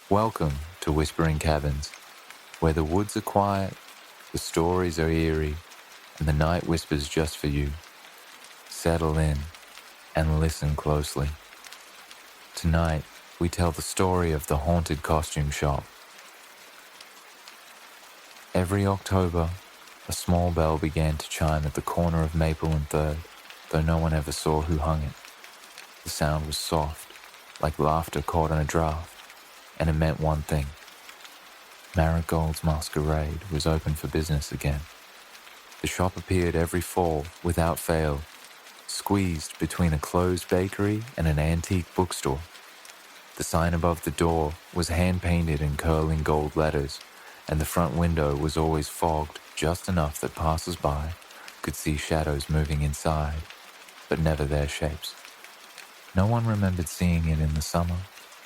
Welcome to Whispering Cabins, where the woods are quiet, the stories are eerie, and the night whispers just for you. Settle in and listen closely. Tonight, we tell the story of the haunted costume shop. Every October, a small bell began to chime at the corner of Maple and 3rd, though no one ever saw who hung it. The sound was soft, like laughter caught in a draft, and it meant one thing. Marigold's Masquerade was open for business again. The shop appeared every fall, without fail, squeezed between a closed bakery and an antique bookstore. The sign above the door was hand-painted in curling gold letters, and the front window was always fogged just enough that passers-by could see shadows moving inside, but never their shapes. No one remembered seeing it in the summer,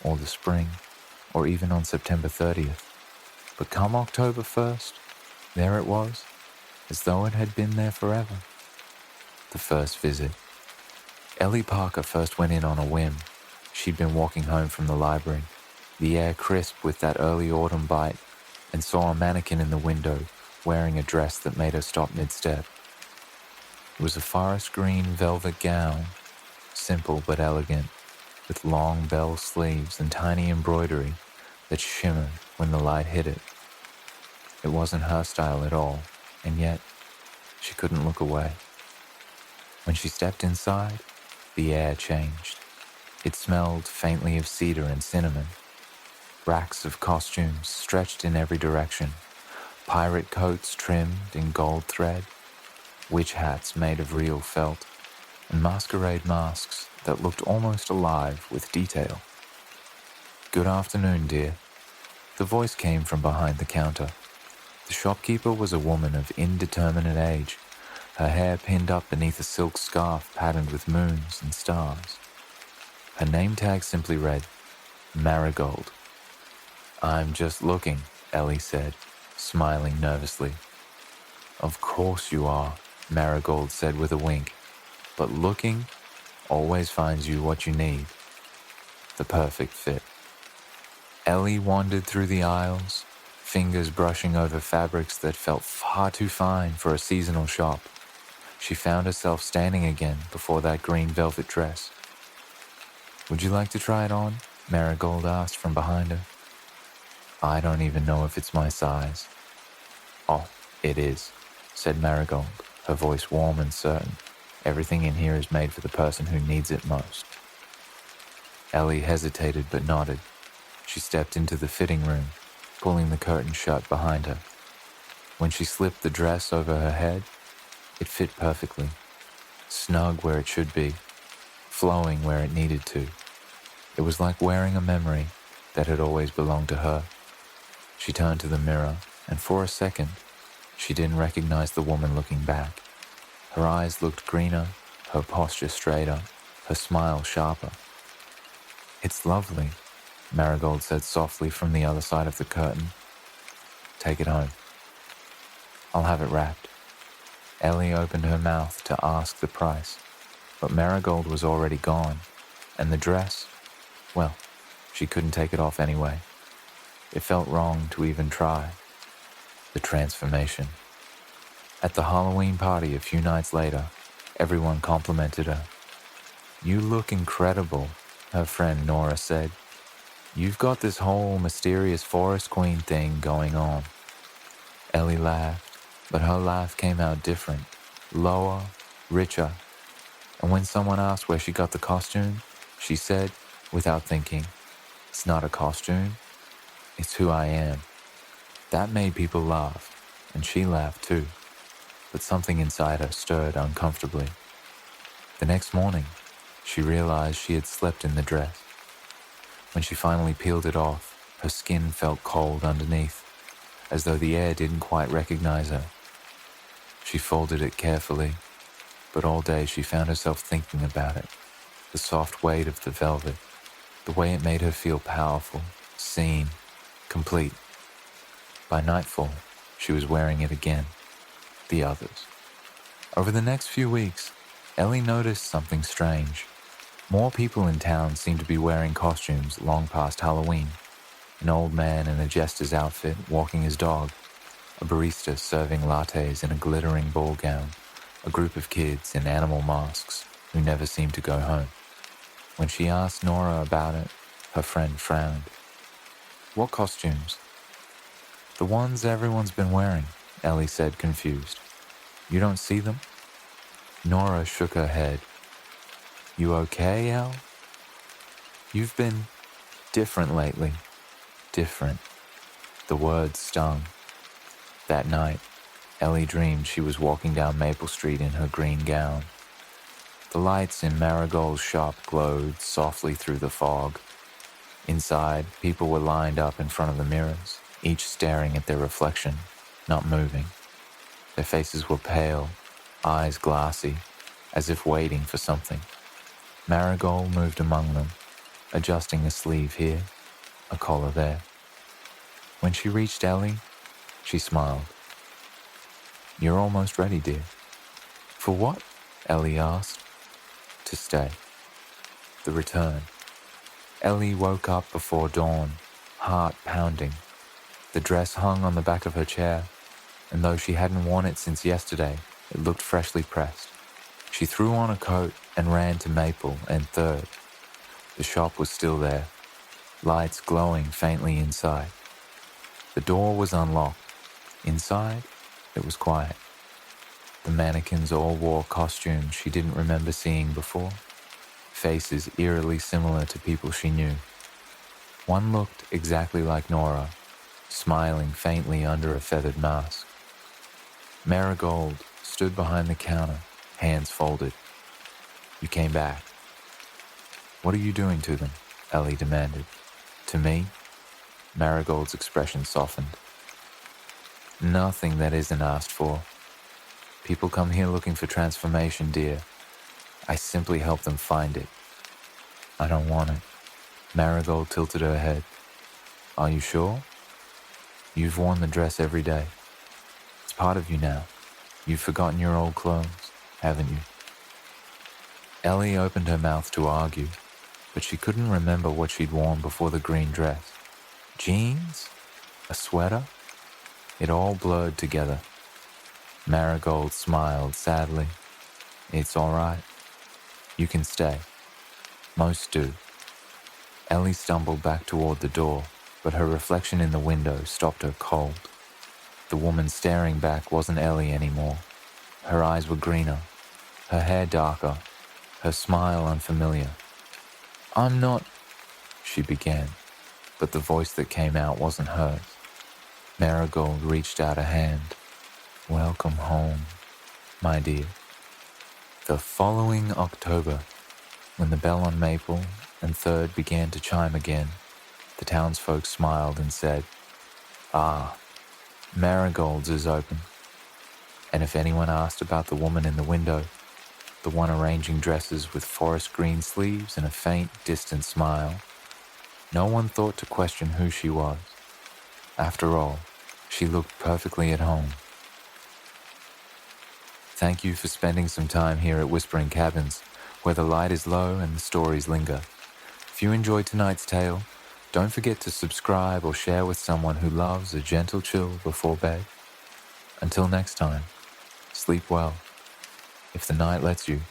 or the spring, or even on September 30th. But come October 1st, there it was, as though it had been there forever. The first visit. Ellie Parker first went in on a whim. She'd been walking home from the library, the air crisp with that early autumn bite, and saw a mannequin in the window wearing a dress that made her stop mid-step. It was a forest green velvet gown, simple but elegant, with long bell sleeves and tiny embroidery that shimmered when the light hit it. It wasn't her style at all, and yet she couldn't look away. When she stepped inside, the air changed. It smelled faintly of cedar and cinnamon. Racks of costumes stretched in every direction, pirate coats trimmed in gold thread, witch hats made of real felt, and masquerade masks that looked almost alive with detail. "Good afternoon, dear." The voice came from behind the counter. The shopkeeper was a woman of indeterminate age, her hair pinned up beneath a silk scarf patterned with moons and stars. Her name tag simply read, Marigold. "I'm just looking," Ellie said, smiling nervously. "Of course you are," Marigold said with a wink, "but looking always finds you what you need. The perfect fit." Ellie wandered through the aisles, fingers brushing over fabrics that felt far too fine for a seasonal shop. She found herself standing again before that green velvet dress. "Would you like to try it on?" Marigold asked from behind her. "I don't even know if it's my size." "Oh, it is," said Marigold, her voice warm and certain. "Everything in here is made for the person who needs it most." Ellie hesitated but nodded. She stepped into the fitting room, pulling the curtain shut behind her. When she slipped the dress over her head, it fit perfectly, snug where it should be, flowing where it needed to. It was like wearing a memory that had always belonged to her. She turned to the mirror, and for a second, she didn't recognize the woman looking back. Her eyes looked greener, her posture straighter, her smile sharper. "It's lovely," Marigold said softly from the other side of the curtain. "Take it home." "I'll have it wrapped." Ellie opened her mouth to ask the price, but Marigold was already gone, and the dress, well, she couldn't take it off anyway. It felt wrong to even try. The transformation. At the Halloween party a few nights later, everyone complimented her. "You look incredible," her friend Nora said. "You've got this whole mysterious forest queen thing going on." Ellie laughed, but her laugh came out different, lower, richer. And when someone asked where she got the costume, she said, without thinking, "It's not a costume, it's who I am." That made people laugh, and she laughed too, but something inside her stirred uncomfortably. The next morning, she realized she had slept in the dress. When she finally peeled it off, her skin felt cold underneath, as though the air didn't quite recognize her. She folded it carefully, but all day she found herself thinking about it, the soft weight of the velvet, the way it made her feel powerful, seen, complete. By nightfall, she was wearing it again, the others. Over the next few weeks, Ellie noticed something strange. More people in town seemed to be wearing costumes long past Halloween. An old man in a jester's outfit walking his dog, a barista serving lattes in a glittering ball gown, a group of kids in animal masks who never seemed to go home. When she asked Nora about it, her friend frowned. What costumes? The ones everyone's been wearing, Ellie said, confused. You don't see them? Nora shook her head. You okay, Elle? You've been different lately. Different. The words stung. That night, Ellie dreamed she was walking down Maple Street in her green gown. The lights in Marigold's shop glowed softly through the fog. Inside, people were lined up in front of the mirrors, each staring at their reflection, not moving. Their faces were pale, eyes glassy, as if waiting for something. Marigold moved among them, adjusting a sleeve here, a collar there. When she reached Ellie, she smiled. You're almost ready, dear. For what? Ellie asked. To stay. The return. Ellie woke up before dawn, heart pounding. The dress hung on the back of her chair, and though she hadn't worn it since yesterday, it looked freshly pressed. She threw on a coat and ran to Maple and 3rd. The shop was still there, lights glowing faintly inside. The door was unlocked. Inside, it was quiet. The mannequins all wore costumes she didn't remember seeing before, faces eerily similar to people she knew. One looked exactly like Nora, smiling faintly under a feathered mask. Marigold stood behind the counter, hands folded. You came back. What are you doing to them? Ellie demanded. To me? Marigold's expression softened. Nothing that isn't asked for. People come here looking for transformation, dear. I simply help them find it. I don't want it. Marigold tilted her head. Are you sure? You've worn the dress every day. It's part of you now. You've forgotten your old clothes, haven't you? Ellie opened her mouth to argue, but she couldn't remember what she'd worn before the green dress. Jeans? A sweater? It all blurred together. Marigold smiled sadly. It's all right. You can stay. Most do. Ellie stumbled back toward the door, but her reflection in the window stopped her cold. The woman staring back wasn't Ellie anymore. Her eyes were greener, her hair darker, her smile unfamiliar. I'm not, she began, but the voice that came out wasn't hers. Marigold reached out a hand. Welcome home, my dear. The following October, when the bell on Maple and 3rd began to chime again, the townsfolk smiled and said, Ah, Marigold's is open. And if anyone asked about the woman in the window, the one arranging dresses with forest green sleeves and a faint, distant smile, no one thought to question who she was. After all, she looked perfectly at home. Thank you for spending some time here at Whispering Cabins, where the light is low and the stories linger. If you enjoyed tonight's tale, don't forget to subscribe or share with someone who loves a gentle chill before bed. Until next time, sleep well, if the night lets you.